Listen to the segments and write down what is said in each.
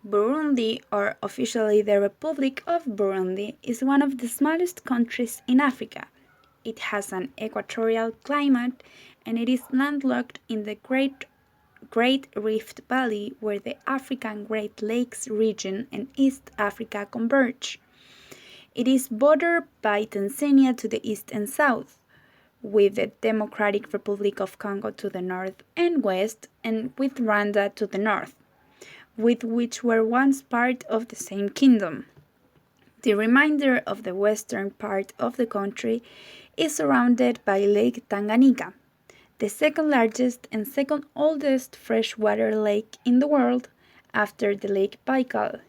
Burundi, or officially the Republic of Burundi, is one of the smallest countries in Africa. It has an equatorial climate and it is landlocked in the Great Rift Valley where the African Great Lakes region and East Africa converge. It is bordered by Tanzania to the east and south, with the Democratic Republic of Congo to the north and west, and with Rwanda to the north, with which were once part of the same kingdom. The remainder of the western part of the country is surrounded by Lake Tanganyika, the second largest and second oldest freshwater lake in the world after the Lake Baikal.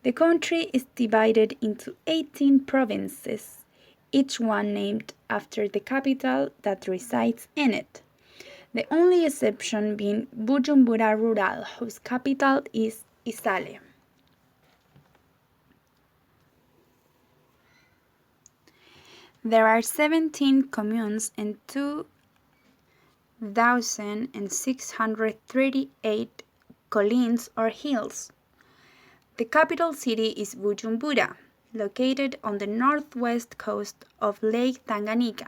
The country is divided into 18 provinces, each one named after the capital that resides in it. The only exception being Bujumbura Rural, whose capital is Isale. There are 17 communes and 2,638 collines or hills. The capital city is Bujumbura, located on the northwest coast of Lake Tanganyika.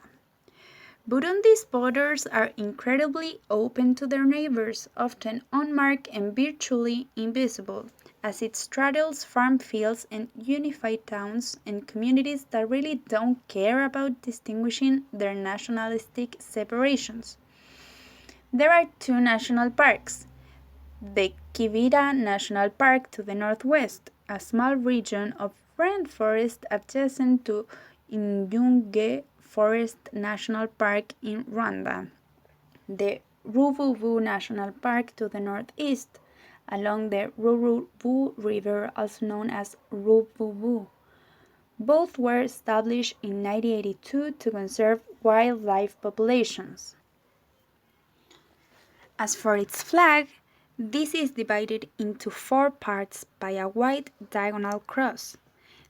Burundi's borders are incredibly open to their neighbors, often unmarked and virtually invisible, as it straddles farm fields and unified towns and communities that really don't care about distinguishing their nationalistic separations. There are two national parks. The Kibira National Park to the northwest, a small region of rainforest adjacent to Nyungwe Forest National Park in Rwanda. The Ruvubu National Park to the northeast, along the Ruvubu River, also known as Ruvubu. Both were established in 1982 to conserve wildlife populations. As for its flag, this is divided into four parts by a white diagonal cross.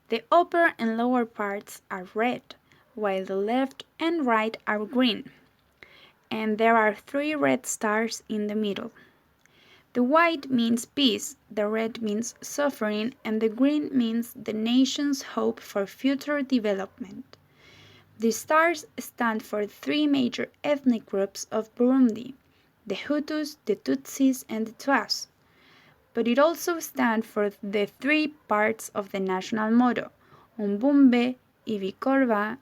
The upper and lower parts are red, while the left and right are green, and there are three red stars in the middle. The white means peace, the red means suffering, and the green means the nation's hope for future development. The stars stand for three major ethnic groups of Burundi: the Hutus, the Tutsis, and the Twas. But it also stands for the three parts of the national motto: Umbumbe, Ibikorwa,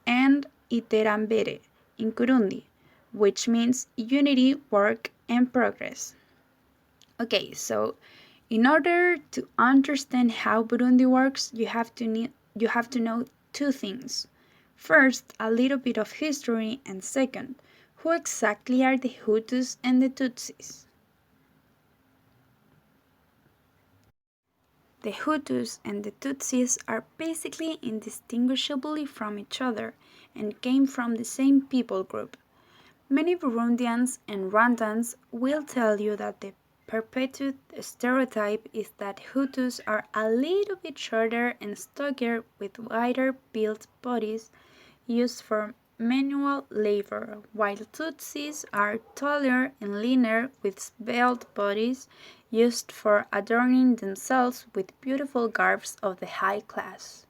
and Iterambere in Kurundi, which means unity, work, and progress. Okay, so in order to understand how Burundi works, you have to know two things. First, a little bit of history, and second, who exactly are the Hutus and the Tutsis? The Hutus and the Tutsis are basically indistinguishable from each other and came from the same people group. Many Burundians and Rwandans will tell you that the perpetuated stereotype is that Hutus are a little bit shorter and stockier with wider built bodies used for manual labor, while Tutsis are taller and leaner with svelte bodies used for adorning themselves with beautiful garbs of the high class.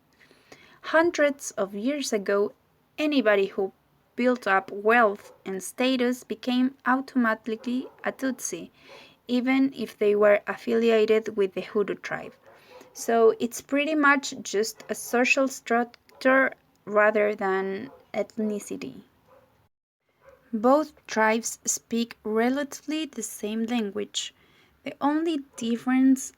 Hundreds of years ago, anybody who built up wealth and status became automatically a Tutsi, even if they were affiliated with the Hutu tribe. So it's pretty much just a social structure rather than ethnicity. Both tribes speak relatively the same language. The only difference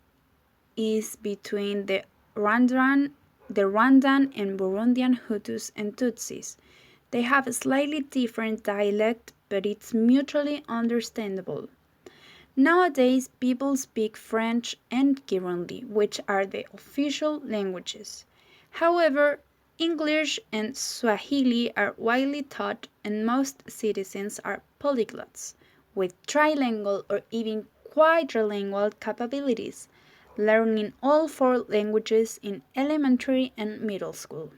is between the Rwandan and Burundian Hutus and Tutsis. They have a slightly different dialect, but it's mutually understandable. Nowadays, people speak French and Kirundi, which are the official languages. However, English and Swahili are widely taught, and most citizens are polyglots, with trilingual or even quadrilingual capabilities, learning all four languages in elementary and middle school.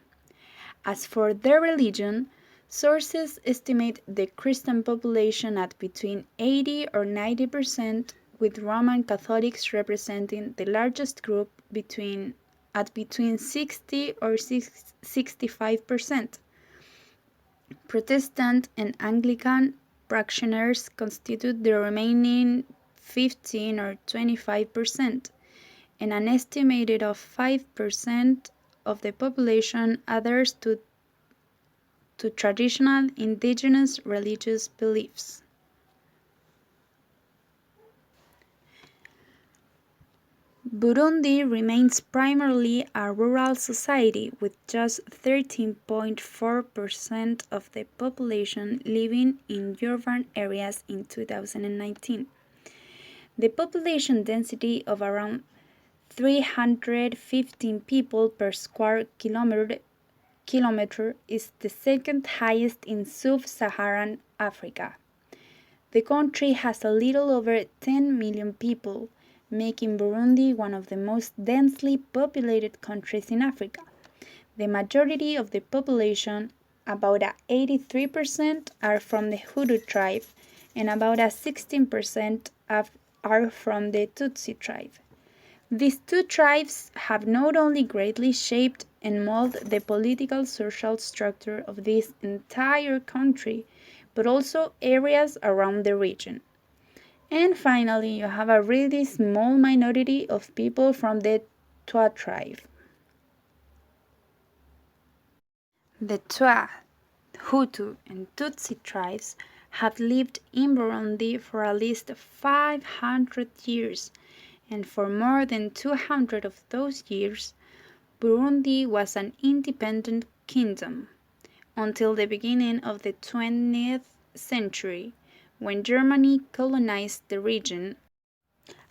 As for their religion, sources estimate the Christian population at between 80 or 90%, with Roman Catholics representing the largest group at between 60 or 65%. Protestant and Anglican parishioners constitute the remaining 15 or 25%, and an estimated of 5% of the population adheres to traditional indigenous religious beliefs. Burundi remains primarily a rural society with just 13.4% of the population living in urban areas in 2019. The population density of around 315 people per square kilometer is the second highest in sub-Saharan Africa. The country has a little over 10 million people, making Burundi one of the most densely populated countries in Africa. The majority of the population, about 83%, are from the Hutu tribe, and about 16% are from the Tutsi tribe. These two tribes have not only greatly shaped and molded the political social structure of this entire country, but also areas around the region. And finally, you have a really small minority of people from the Twa tribe. The Twa, Hutu, and Tutsi tribes have lived in Burundi for at least 500 years, and for more than 200 of those years, Burundi was an independent kingdom, until the beginning of the 20th century, when Germany colonized the region.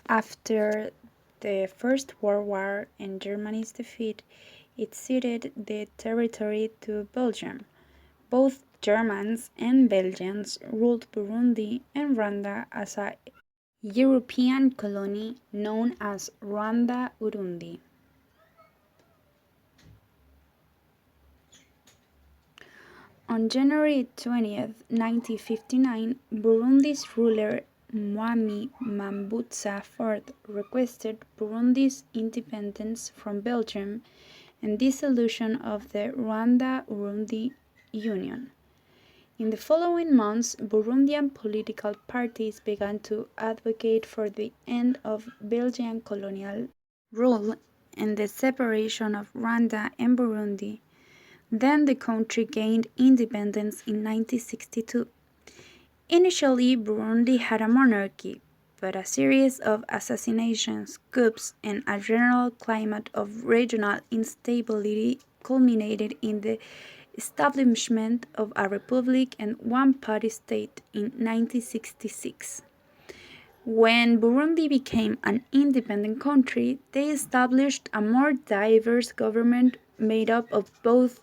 After the First World War and Germany's defeat, it ceded the territory to Belgium. Both Germans and Belgians ruled Burundi and Rwanda as a European colony known as Rwanda-Urundi. On January 20th, 1959, Burundi's ruler Mwami Mambutsa IV requested Burundi's independence from Belgium and dissolution of the Rwanda-Urundi Union. In the following months, Burundian political parties began to advocate for the end of Belgian colonial rule and the separation of Rwanda and Burundi. Then the country gained independence in 1962. Initially, Burundi had a monarchy, but a series of assassinations, coups, and a general climate of regional instability culminated in the establishment of a republic and one-party state in 1966. When Burundi became an independent country, they established a more diverse government made up of both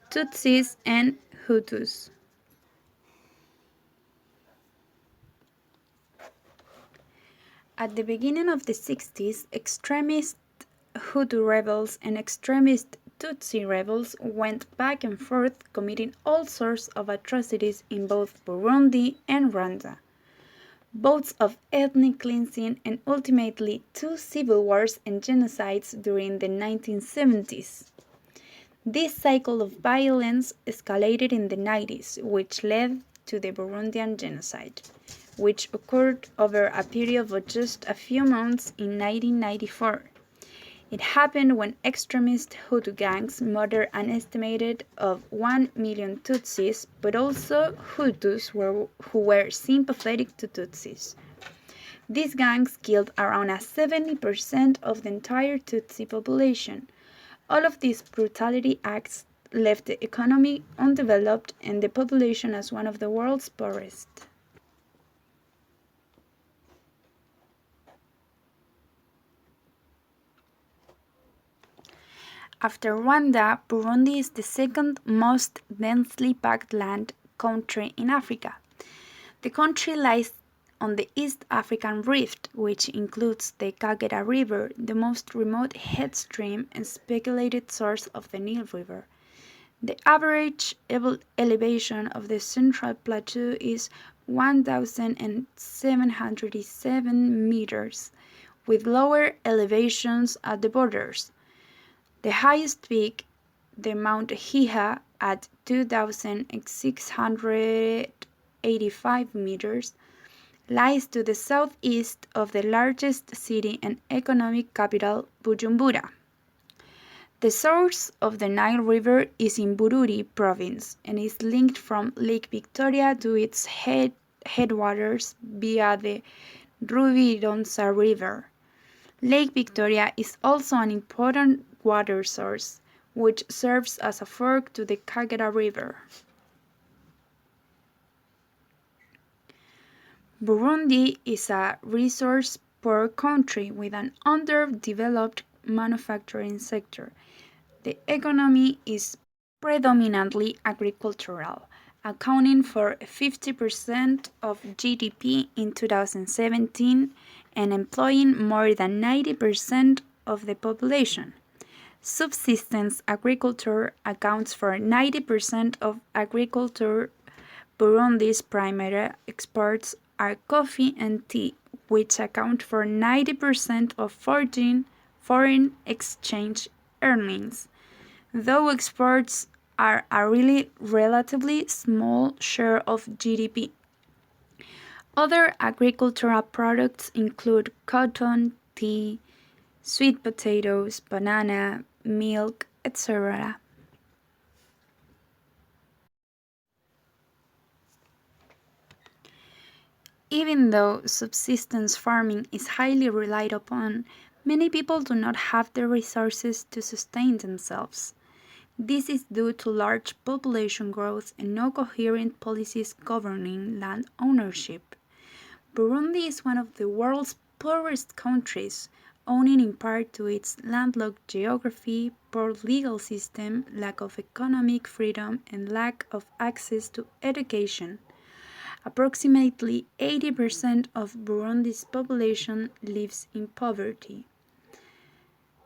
Tutsis and Hutus. At the beginning of the 60s, extremist Hutu rebels and extremist Tutsi rebels went back and forth, committing all sorts of atrocities in both Burundi and Rwanda. Bouts of ethnic cleansing and ultimately two civil wars and genocides during the 1970s. This cycle of violence escalated in the 90s, which led to the Burundian genocide, which occurred over a period of just a few months in 1994. It happened when extremist Hutu gangs murdered an estimated of 1 million Tutsis, but also Hutus who were sympathetic to Tutsis. These gangs killed around 70% of the entire Tutsi population. All of these brutality acts left the economy undeveloped and the population as one of the world's poorest. After Rwanda, Burundi is the second most densely packed land country in Africa. The country lies on the East African Rift, which includes the Kagera River, the most remote headstream and speculated source of the Nile River. The average elevation of the Central Plateau is 1,707 meters, with lower elevations at the borders. The highest peak, the Mount Hiha at 2,685 meters, lies to the southeast of the largest city and economic capital, Bujumbura. The source of the Nile River is in Bururi province and is linked from Lake Victoria to its headwaters via the Rubironsa River. Lake Victoria is also an important water source, which serves as a fork to the Kagera River. Burundi is a resource-poor country with an underdeveloped manufacturing sector. The economy is predominantly agricultural, accounting for 50% of GDP in 2017 and employing more than 90% of the population. Subsistence agriculture accounts for 90% of agriculture. Burundi's primary exports are coffee and tea, which account for 90% of foreign exchange earnings, though exports are a relatively small share of GDP. Other agricultural products include cotton, tea, sweet potatoes, banana, milk, etc. Even though subsistence farming is highly relied upon, many people do not have the resources to sustain themselves. This is due to large population growth and no coherent policies governing land ownership. Burundi is one of the world's poorest countries, owing in part to its landlocked geography, poor legal system, lack of economic freedom, and lack of access to education. Approximately 80% of Burundi's population lives in poverty.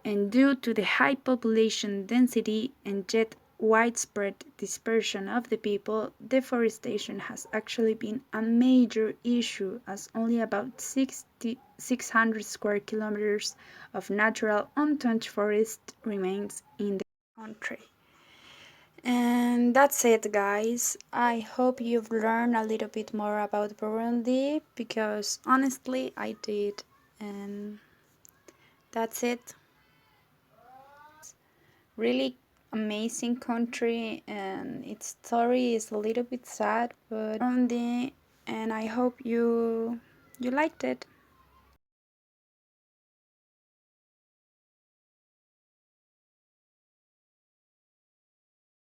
And due to the high population density and yet widespread dispersion of the people, deforestation has actually been a major issue, as only about 600 square kilometers of natural untouched forest remains in the country. And that's it, guys. I hope you've learned a little bit more about Burundi, because honestly I did. And that's it. Really amazing country, and its story is a little bit sad, but Burundi, and I hope you liked it.